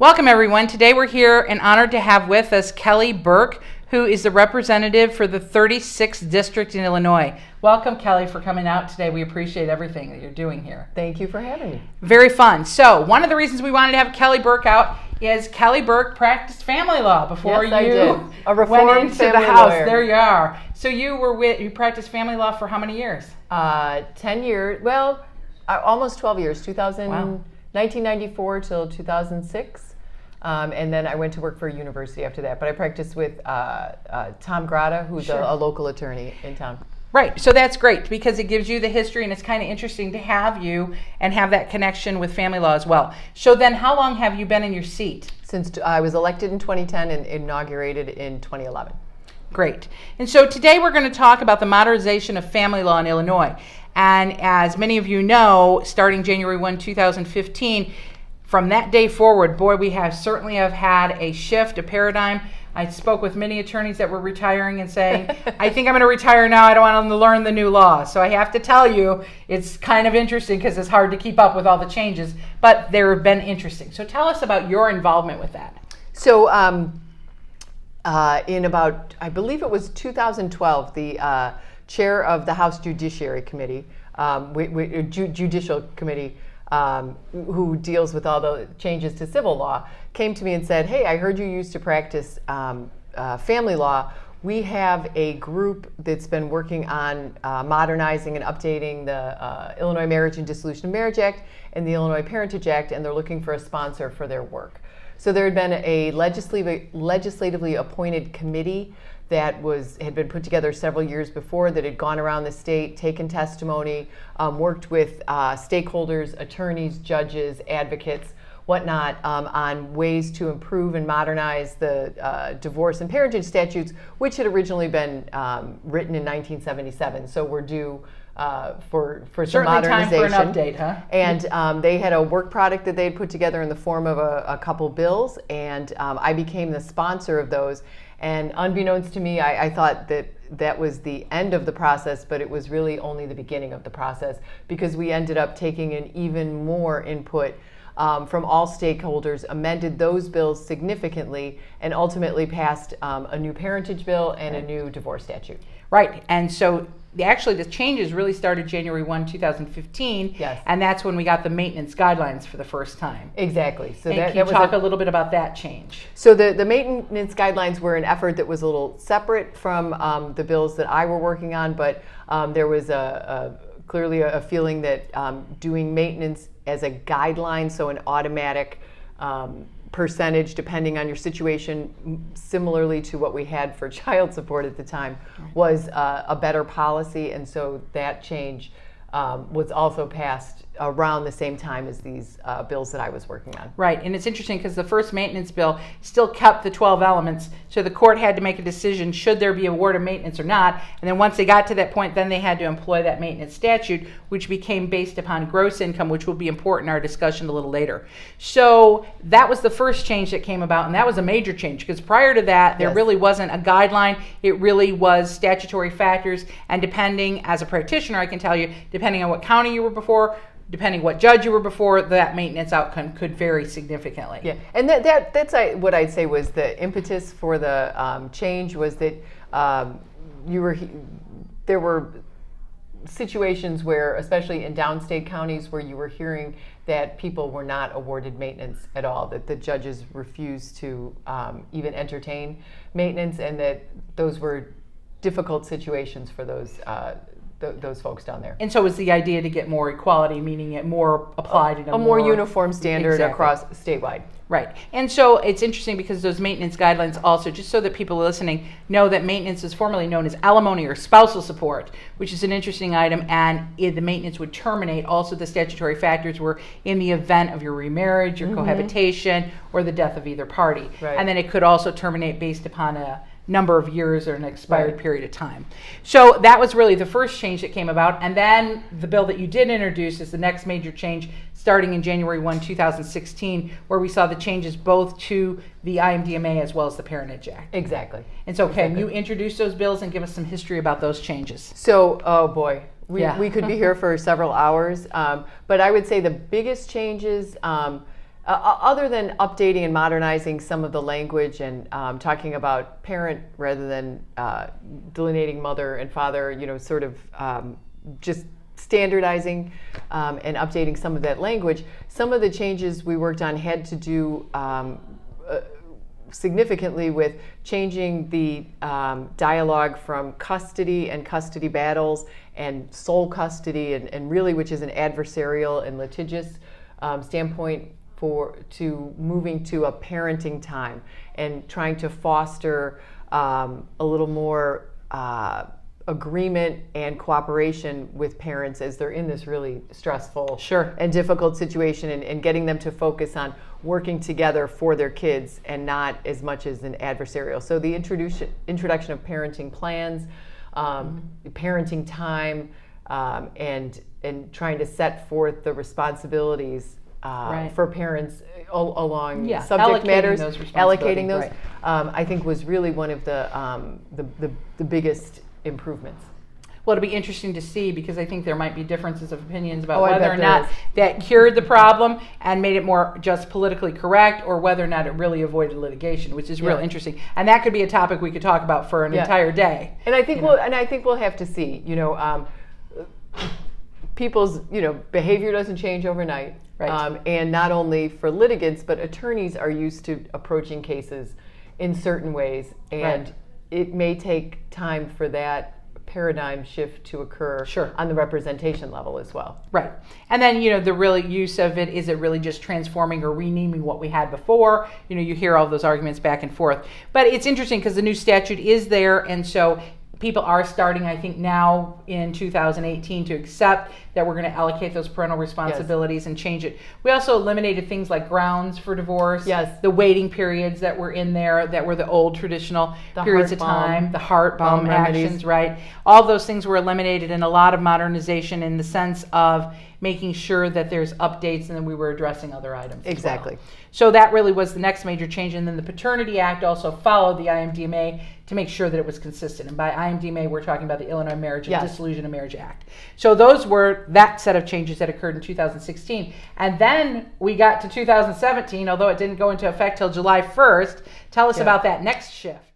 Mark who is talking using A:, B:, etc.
A: Welcome, everyone. Today we're here and honored to have with us Kelly Burke, who is the representative for the 36th District in Illinois. Welcome, Kelly, for coming out today. We appreciate everything that you're doing here.
B: Thank you for having me.
A: Very fun. So, one of the reasons we wanted to have Kelly Burke out is Kelly Burke practiced family law before
B: Yes, I
A: you
B: did. A reformed
A: went into the
B: family
A: house.
B: lawyer.
A: There you are. So you practiced family law for how many years?
B: 10 years, almost 12 years,
A: Wow.
B: 1994 till 2006. And then I went to work for a university after that. But I practiced with Tom Grata, who's
A: Sure.
B: a local attorney in town.
A: Right, so that's great because it gives you the history, and it's kind of interesting to have you and have that connection with family law as well. So then how long have you been in your seat?
B: Since I was elected in 2010 and inaugurated in 2011.
A: Great. And so today we're going to talk about the modernization of family law in Illinois. And as many of you know, starting January 1, 2015, from that day forward, boy, we have certainly have had a shift, a paradigm. I spoke with many attorneys that were retiring and saying, I think I'm going to retire now. I don't want to learn the new law. So I have to tell you, it's kind of interesting because it's hard to keep up with all the changes, but they have been interesting. So tell us about your involvement with that.
B: So in about, I believe it was 2012, the chair of the House Judiciary Committee, Judicial Committee, who deals with all the changes to civil law, came to me and said, hey, I heard you used to practice family law. We have a group that's been working on modernizing and updating the Illinois Marriage and Dissolution of Marriage Act and the Illinois Parentage Act, and they're looking for a sponsor for their work. So there had been a legislatively appointed committee that had been put together several years before, that had gone around the state, taken testimony, worked with stakeholders, attorneys, judges, advocates, whatnot, on ways to improve and modernize the divorce and parentage statutes, which had originally been written in 1977. So we're due for some
A: Certainly
B: modernization.
A: time for an update, huh?
B: And they had a work product that they had put together in the form of a couple bills, and I became the sponsor of those. And unbeknownst to me, I thought that was the end of the process, but it was really only the beginning of the process, because we ended up taking in even more input from all stakeholders, amended those bills significantly, and ultimately passed a new parentage bill and a new divorce statute.
A: Right, and so the changes really started January 1, 2015,
B: Yes.
A: and that's when we got the maintenance guidelines for the first time.
B: Exactly. So
A: And
B: that
A: can you
B: was
A: talk a little bit about that change?
B: So the maintenance guidelines were an effort that was a little separate from the bills that I were working on, but there was clearly a feeling that doing maintenance as a guideline, so an automatic percentage depending on your situation, similarly to what we had for child support at the time, was a better policy. And so that change was also passed around the same time as these bills that I was working on.
A: Right, and it's interesting because the first maintenance bill still kept the 12 elements, so the court had to make a decision, should there be award of maintenance or not, and then once they got to that point, then they had to employ that maintenance statute, which became based upon gross income, which will be important in our discussion a little later. So that was the first change that came about, and that was a major change, because prior to that, there
B: Yes.
A: really wasn't a guideline. It really was statutory factors, and depending, as a practitioner, I can tell you, depending on what county you were before, depending what judge you were before, that maintenance outcome could vary significantly.
B: Yeah, and that's what I'd say was the impetus for the change, was that there were situations where, especially in downstate counties, where you were hearing that people were not awarded maintenance at all, that the judges refused to even entertain maintenance, and that those were difficult situations for those folks down there.
A: And so was the idea to get more equality, meaning it more applied in
B: A more uniform standard
A: Exactly.
B: across statewide.
A: Right. And so it's interesting because those maintenance guidelines also, just so that people listening know, that maintenance is formerly known as alimony or spousal support, which is an interesting item, and the maintenance would terminate. Also, the statutory factors were in the event of your remarriage, your cohabitation, or the death of either party.
B: Right.
A: And then it could also terminate based upon a number of years or an expired
B: Right.
A: period of time. So that was really the first change that came about. And then the bill that you did introduce is the next major change, starting in January 1, 2016, where we saw the changes both to the IMDMA as well as the Parentage Act.
B: Exactly.
A: And so can you introduce those bills and give us some history about those changes?
B: So, oh boy,
A: Yeah.
B: we could be here for several hours, but I would say the biggest changes other than updating and modernizing some of the language and talking about parent rather than delineating mother and father, sort of just standardizing and updating some of that language. Some of the changes we worked on had to do significantly with changing the dialogue from custody and custody battles and sole custody and really, which is an adversarial and litigious standpoint, to moving to a parenting time and trying to foster a little more agreement and cooperation with parents as they're in this really stressful and difficult situation, and getting them to focus on working together for their kids and not as much as an adversarial. So the introduction of parenting plans, parenting time, and trying to set forth the responsibilities for parents along subject matters, allocating those, I think was really one of the biggest improvements.
A: Well, it'll be interesting to see, because I think there might be differences of opinions about whether or not that cured the problem and made it more just politically correct, or whether or not it really avoided litigation, which is real interesting. And that could be a topic we could talk about for an entire day.
B: And I think we'll have to see. People's behavior doesn't change overnight. Right. And not only for litigants, but attorneys are used to approaching cases in certain ways, and it may take time for that paradigm shift to occur on the representation level as well.
A: Right. And then, the real use of it, is it really just transforming or renaming what we had before? You hear all those arguments back and forth. But it's interesting because the new statute is there, and so people are starting, I think, now in 2018 to accept that we're going to allocate those parental responsibilities and change it. We also eliminated things like grounds for divorce, the waiting periods that were in there that were the old traditional periods of time, the heart balm actions, right? All those things were eliminated, and a lot of modernization in the sense of making sure that there's updates, and then we were addressing other items.
B: Exactly.
A: So that really was the next major change. And then the Paternity Act also followed the IMDMA to make sure that it was consistent. And by IMDMA, we're talking about the Illinois Marriage and Dissolution of Marriage Act. So those were that set of changes that occurred in 2016. And then we got to 2017, although it didn't go into effect till July 1st. Tell us about that next shift.